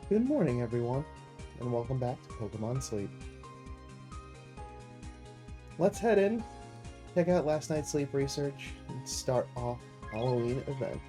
Good morning, everyone, and welcome back to Pokemon Sleep. Let's head in, check out last night's sleep research, and start off Halloween event.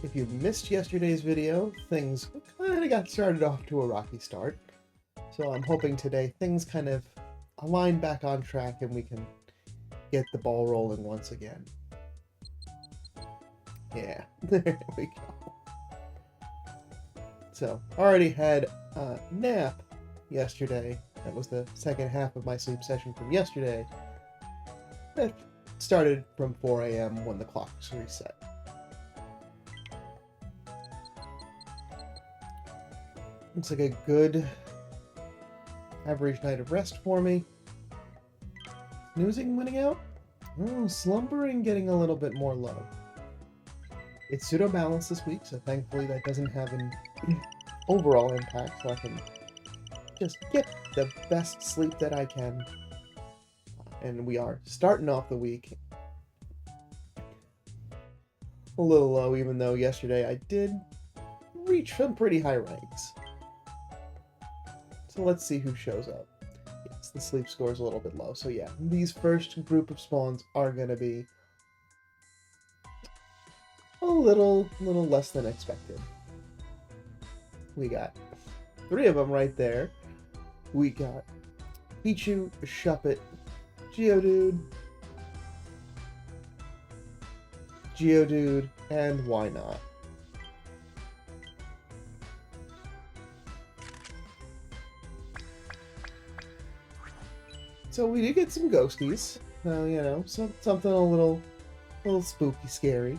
If you missed yesterday's video, things kind of got started off to a rocky start. So I'm hoping today things kind of align back on track and we can get the ball rolling once again. Yeah, there we go. So, already had a nap yesterday. That was the second half of my sleep session from yesterday. That started from 4 a.m. when the clock was reset. Looks like a good average night of rest for me. Snoozing winning out? Oh, slumbering getting a little bit more low. It's pseudo-balanced this week, so thankfully that doesn't have an overall impact, so I can just get the best sleep that I can. And we are starting off the week a little low, even though yesterday I did reach some pretty high ranks. So let's see who shows up. Yes, the sleep score is a little bit low, so yeah, these first group of spawns are going to be a little less than expected. We got 3 of them right there. We got Pichu, Shuppet, Geodude, and Wynot. So we did get some ghosties. You know, something a little spooky, scary.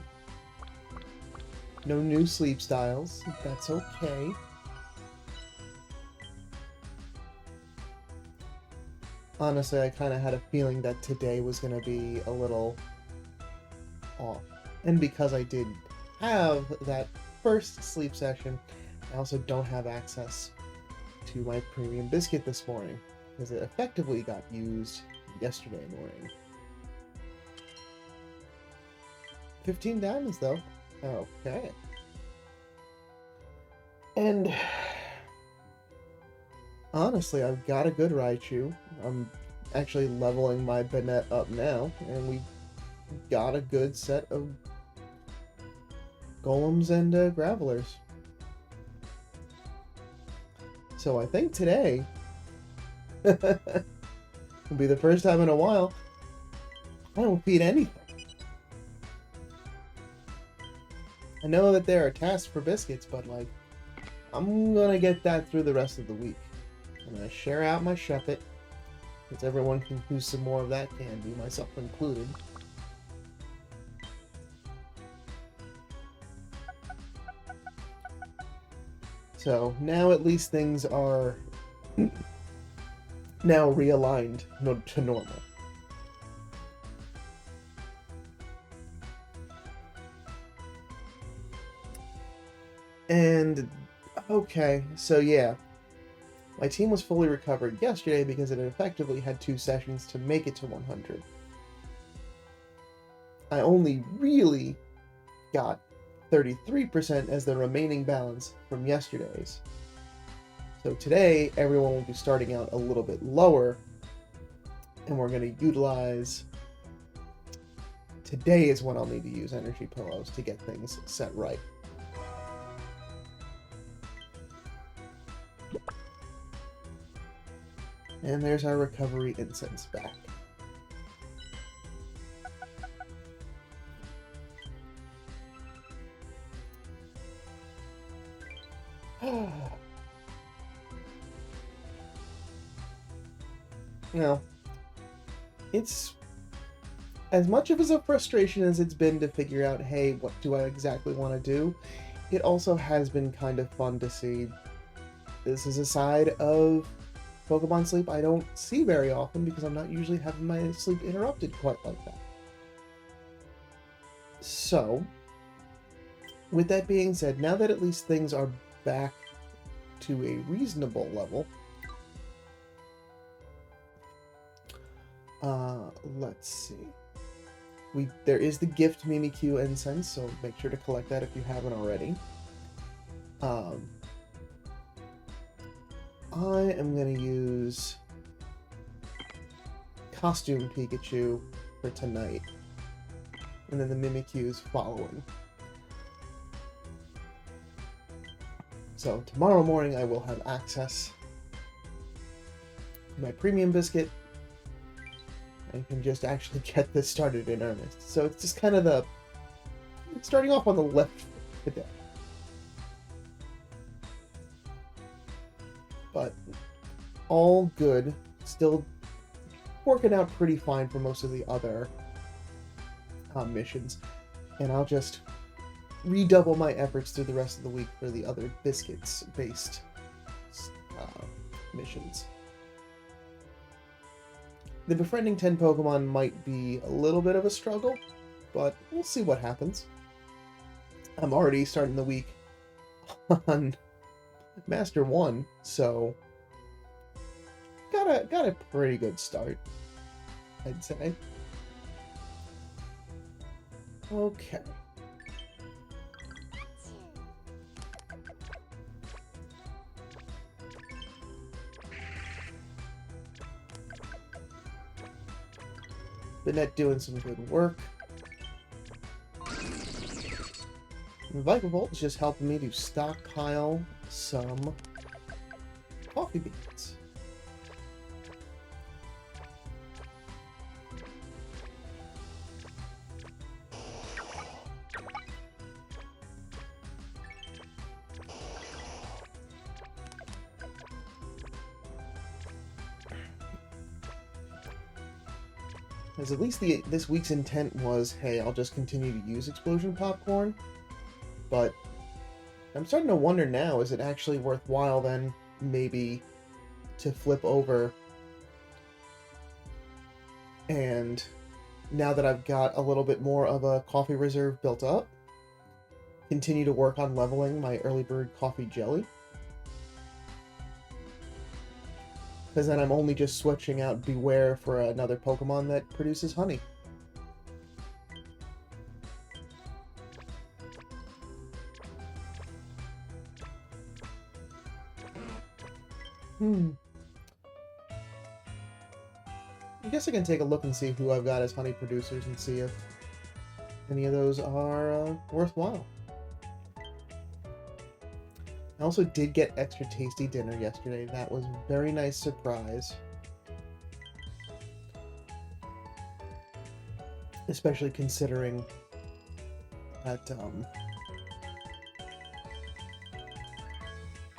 No new sleep styles. That's okay. Honestly, I kind of had a feeling that today was going to be a little off. And because I did have that first sleep session, I also don't have access to my premium biscuit this morning, because it effectively got used yesterday morning. 15 diamonds, though. Okay. And honestly, I've got a good Raichu. I'm actually leveling my Banette up now, and we got a good set of Golems and Gravelers. So I think today will be the first time in a while I don't feed anything. I know that there are tasks for biscuits, but like, I'm gonna get that through the rest of the week. I'm gonna share out my Shuppet, because everyone can use some more of that candy, myself included. So now at least things are now realigned to normal. And okay, so yeah, my team was fully recovered yesterday because it effectively had 2 sessions to make it to 100. I only really got 33% as the remaining balance from yesterday's. So today, everyone will be starting out a little bit lower, and we're going to utilize... Today is when I'll need to use energy pillows to get things set right. And there's our recovery incense back. Now, it's as much of a frustration as it's been to figure out, hey, what do I exactly want to do? It also has been kind of fun to see. This is a side of Pokemon Sleep I don't see very often because I'm not usually having my sleep interrupted quite like that. So, with that being said, now that at least things are back to a reasonable level, let's see. There is the gift Mimikyu incense, so make sure to collect that if you haven't already. I am going to use Costume Pikachu for tonight. And then the Mimikyu's following. So tomorrow morning I will have access to my premium biscuit. I can just actually get this started in earnest. So it's just kind of starting off on the left foot today. But all good. Still working out pretty fine for most of the other missions. And I'll just redouble my efforts through the rest of the week for the other biscuits-based missions. The befriending 10 Pokemon might be a little bit of a struggle, but we'll see what happens. I'm already starting the week on Master 1, so got a pretty good start, I'd say. Okay. Banette doing some good work. And Vikavolt is just helping me to stockpile some coffee beans. Because at least this week's intent was, hey, I'll just continue to use Explosion Popcorn. But I'm starting to wonder now, is it actually worthwhile then maybe to flip over and now that I've got a little bit more of a coffee reserve built up, continue to work on leveling my early bird coffee jelly? Because then I'm only just switching out Beware for another Pokemon that produces honey. I guess I can take a look and see who I've got as honey producers and see if any of those are worthwhile. I also did get extra tasty dinner yesterday. That was a very nice surprise. Especially considering that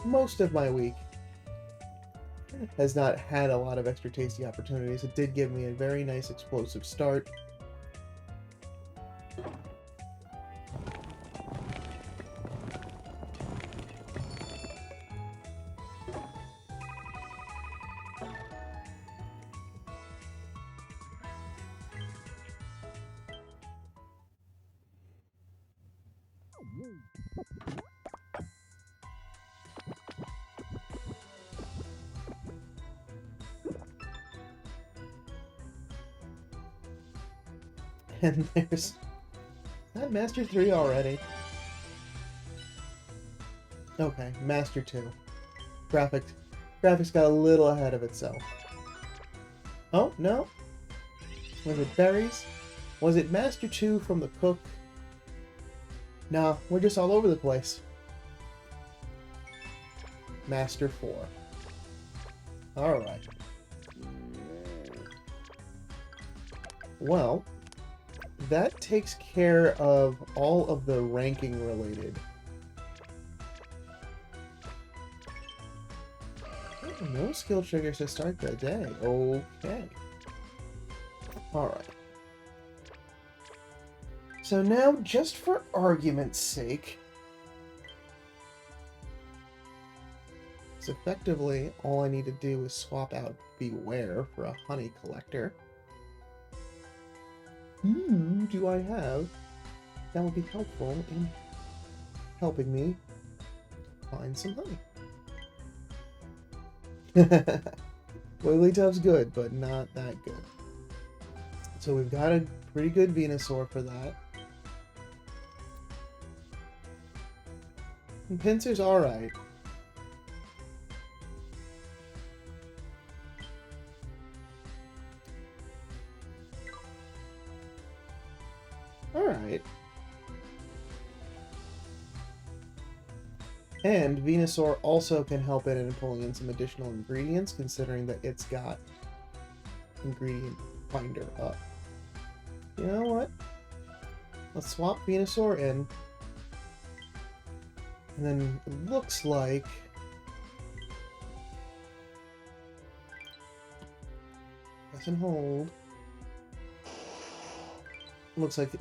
most of my week has not had a lot of extra tasty opportunities. It did give me a very nice explosive start. And there's that Master 3 already. Okay, Master 2. Graphics got a little ahead of itself. Oh, no? Was it berries? Was it Master 2 from the cook? Nah, we're just all over the place. Master 4. Alright. Well, that takes care of all of the ranking related. Oh, no skill triggers to start the day. Okay. Alright. So now, just for argument's sake, so effectively all I need to do is swap out Beware for a honey collector. Who do I have that would be helpful in helping me find some honey? Wigglytuff's good, but not that good. So we've got a pretty good Venusaur for that. And Pinsir's alright. Alright. And Venusaur also can help it in pulling in some additional ingredients, considering that it's got ingredient finder up. You know what? Let's swap Venusaur in. And then it looks like... press and hold. Looks like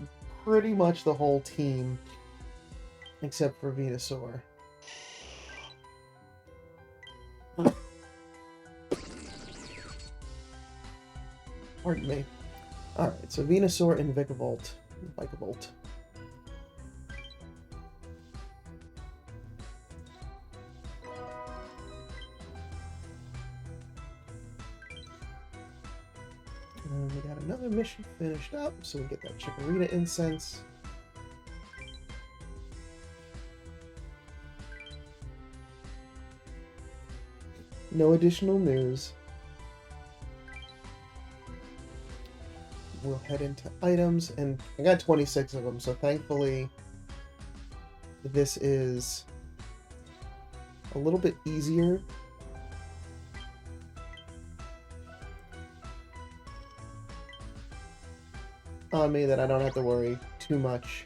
pretty much the whole team, except for Venusaur. Pardon me. Alright, so Venusaur and Vikavolt. Vikavolt. And we got another mission finished up, so we get that Chikorita incense. No additional news. We'll head into items, and I got 26 of them, so thankfully this is a little bit easier. On me that I don't have to worry too much.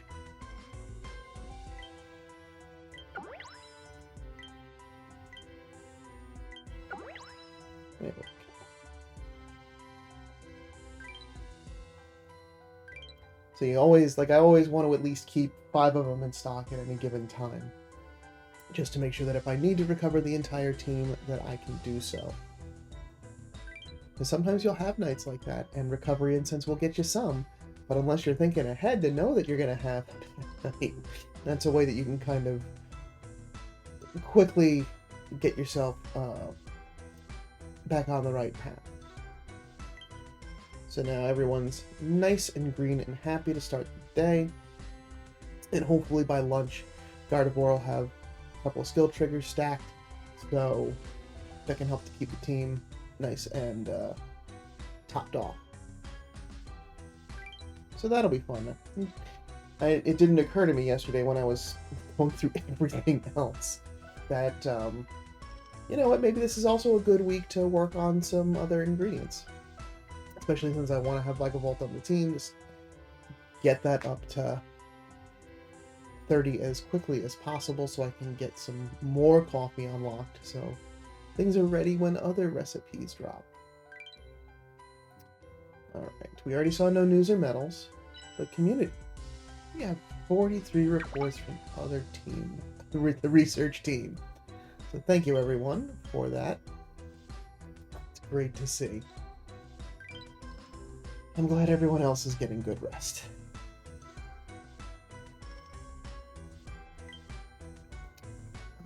There we go. So you always, I always want to at least keep 5 of them in stock at any given time. Just to make sure that if I need to recover the entire team, that I can do so. Because sometimes you'll have nights like that, and recovery incense will get you some. But unless you're thinking ahead to know that you're going to have a bad night, that's a way that you can kind of quickly get yourself back on the right path. So now everyone's nice and green and happy to start the day. And hopefully by lunch, Gardevoir will have a couple of skill triggers stacked. So that can help to keep the team nice and topped off. So that'll be fun. It didn't occur to me yesterday when I was going through everything else that, you know what, maybe this is also a good week to work on some other ingredients. Especially since I want to have Vikavolt on the team, just get that up to 30 as quickly as possible so I can get some more coffee unlocked so things are ready when other recipes drop. Alright, we already saw no news or medals, but community. We have 43 reports from other team, the research team. So thank you everyone for that. It's great to see. I'm glad everyone else is getting good rest.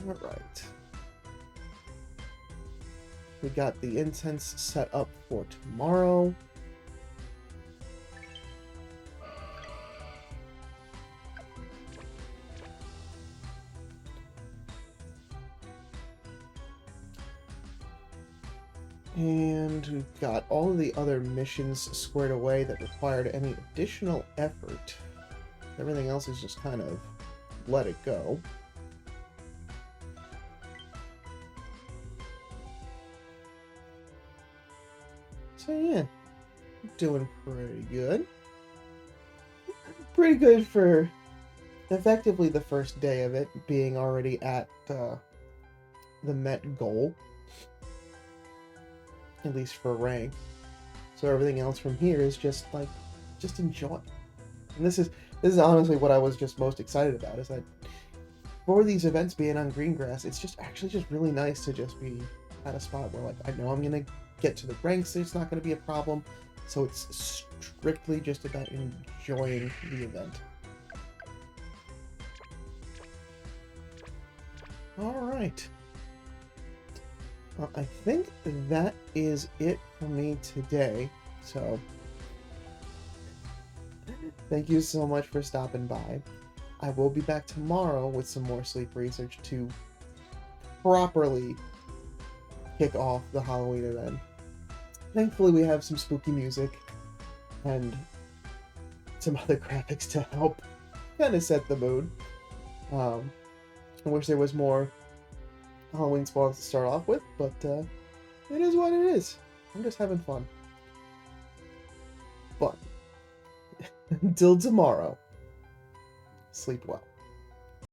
Alright. We got the incense set up for tomorrow. And we've got all of the other missions squared away that required any additional effort. Everything else is just kind of let it go. So yeah, doing pretty good. Pretty good for effectively the first day of it, being already at the Met goal. At least for rank. So everything else from here is just enjoy. And this is honestly what I was just most excited about, is that for these events being on Greengrass, it's just really nice to just be at a spot where I know I'm gonna get to the ranks, it's not gonna be a problem. So it's strictly just about enjoying the event. Alright. Well, I think that is it for me today. So, Thank you so much for stopping by. I will be back tomorrow with some more sleep research to properly kick off the Halloween event. Thankfully, we have some spooky music and some other graphics to help kind of set the mood. I wish there was more Halloween spawns to start off with, but it is what it is. I'm just having fun. But until tomorrow, sleep well.